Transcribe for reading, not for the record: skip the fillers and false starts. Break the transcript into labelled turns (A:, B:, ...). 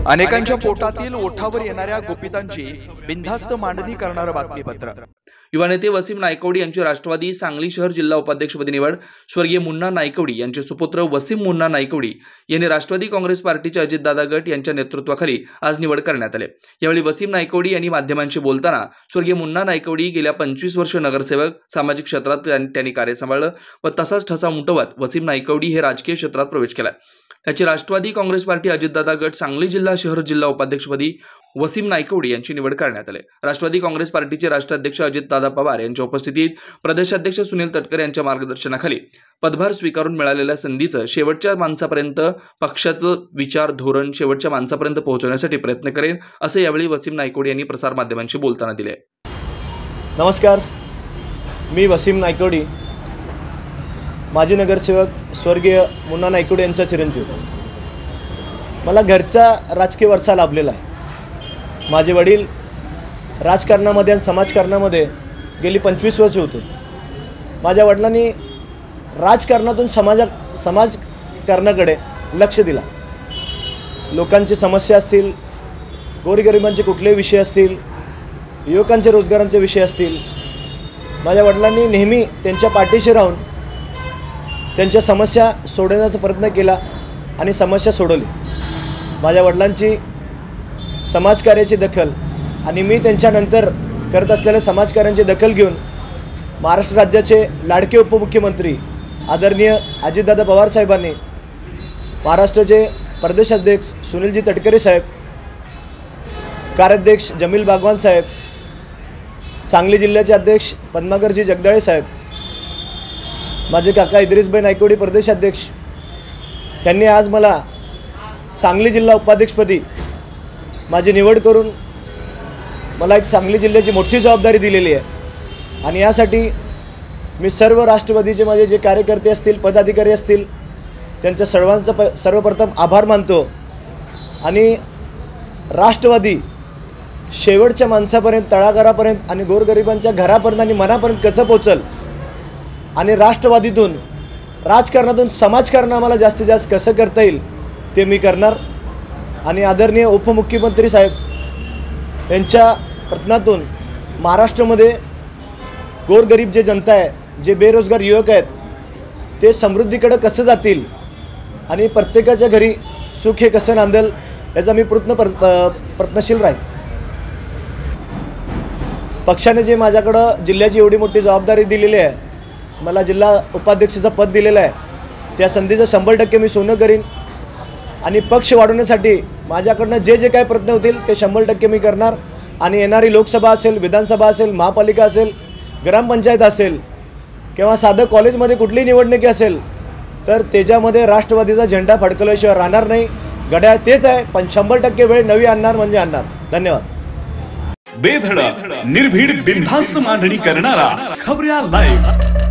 A: अनेकांच्या पोटातील ओठावर येणाऱ्या गुपितांची बिनधास्त मांडणी करणारं बातमीपत्र।
B: युवा नेते वसीम नायकवडी यांची राष्ट्रवादी सांगली शहर जिल्हा उपाध्यक्षपदी निवड। स्वर्गीय मुन्ना नायकवडी यांचे सुपुत्र वसीम मुन्ना नायकवडी यांनी राष्ट्रवादी काँग्रेस पार्टीचे अजितदादा गट यांच्या नेतृत्वाखाली आज निवड करण्यात आली। यावेळी वसीम नायकवडी यांनी माध्यमांशी बोलताना स्वर्गीय मुन्ना नायकवडी गेल्या 25 वर्ष नगरसेवक, सामाजिक क्षेत्रात त्यांनी कार्य सांभाळलं व तसाच ठसा उमटवत वसीम नायकवडी हे राजकीय क्षेत्रात प्रवेश केला। त्याची राष्ट्रवादी काँग्रेस पार्टी अजितदादा गट सांगली जिल्हा शहर जिल्हा उपाध्यक्षपदी वसीम नायकवडी यांची निवड करण्यात आली। राष्ट्रवादी काँग्रेस पार्टीचे राष्ट्राध्यक्ष अजितदादा पवार यांच्या उपस्थितीत प्रदेशाध्यक्ष सुनील तटकरे यांच्या मार्गदर्शनाखाली पदभार स्वीकारून मिळालेल्या संधीचं शेवटच्या माणसापर्यंत पक्षाचं विचार धोरण शेवटच्या माणसापर्यंत पोहोचवण्यासाठी प्रयत्न करेन, असे यावेळी वसीम नायकवडी यांनी प्रसार माध्यमांशी बोलताना दिले।
C: नमस्कार, मी वसीम नायकवडी, माजी नगरसेवक स्वर्गीय मुन्ना नायकवडी यांचा चिरंजीव। मला घरचा राजकीय वारसा लाभलेला आहे। माझे वडील राजकारणामध्ये आणि समाजकारणामध्ये गेली 25 वर्ष होते। माझ्या वडिलांनी राजकारणातून समाजकारणाकडे लक्ष दिला। लोकांची समस्या असतील, गोरगरिबांचे कुठलेही विषय असतील, युवकांचे रोजगारांचे विषय असतील, माझ्या वडिलांनी नेहमी त्यांच्या पाठीशी राहून त्यांच्या समस्या सोडवण्याचा प्रयत्न केला आणि समस्या सोडवली। माझ्या वडिलांची समाजकार्याची दखल आणि मी त्यांच्यानंतर करत असलेल्या समाजकार्यांची दखल घेऊन महाराष्ट्र राज्याचे लाडके उपमुख्यमंत्री आदरणीय अजितदादा पवार साहेबांनी, महाराष्ट्राचे प्रदेशाध्यक्ष सुनीलजी तटकरे साहेब, कार्याध्यक्ष जमील बागवान साहेब, सांगली जिल्ह्याचे अध्यक्ष पद्माकरजी जगदाळे साहेब, माझे काका इद्रिसभाई नायकवडी प्रदेशाध्यक्ष, त्यांनी आज मला सांगली जिल्हा उपाध्यक्षपदी माझी निवड करून मला एक सांगली जिल्ह्याची मोठी जबाबदारी दिलेली आहे। आणि यासाठी मी सर्व राष्ट्रवादीचे माझे जे कार्यकर्ते असतील, पदाधिकारी असतील, त्यांच्या सर्वांचा सर्वप्रथम आभार मानतो। आणि राष्ट्रवादी शेवटच्या माणसापर्यंत, तळागाळापर्यंत आणि गोरगरिबांच्या घरापर्यंत आणि मनापर्यंत कसं पोचल आणि राष्ट्रवादीतून राजकारणातून समाजकारण आम्हाला जास्तीत जास्त कसं करता येईल ते मी करणार। आणि आदरणीय उपमुख्यमंत्री साहेब यांच्या प्रयत्नातून महाराष्ट्रामध्ये गोरगरीब जे जनता आहे, जे बेरोजगार युवक आहेत, ते समृद्धीकडे कसं जातील आणि प्रत्येकाच्या घरी सुख हे कसं नांदेल याचा मी प्रयत्नशील राहील। पक्षाने जे माझ्याकडं जिल्ह्याची एवढी मोठी जबाबदारी दिलेली आहे, मला जिल्हा उपाध्यक्षाचं पद दिलेलं आहे, त्या संधीचं 100% मी सोनं करीन। आणि पक्ष वाढवण्यासाठी माझ्याकडनं जे जे काय प्रयत्न होतील ते 100% मी करणार। आणि येणारी लोकसभा असेल, विधानसभा असेल, महापालिका असेल, ग्रामपंचायत असेल किंवा साधं कॉलेजमध्ये कुठलीही निवडणुकी असेल तर त्याच्यामध्ये राष्ट्रवादीचा झेंडा फडकल्याशिवाय राहणार नाही। घड्याळ तेच आहे, पण 100% वेळ नवी आणणार म्हणजे आणणार। धन्यवाद।
D: बेधडक, निर्भीड, बिनधास्त मांडणी करणारा खबऱ्या लाईव्ह।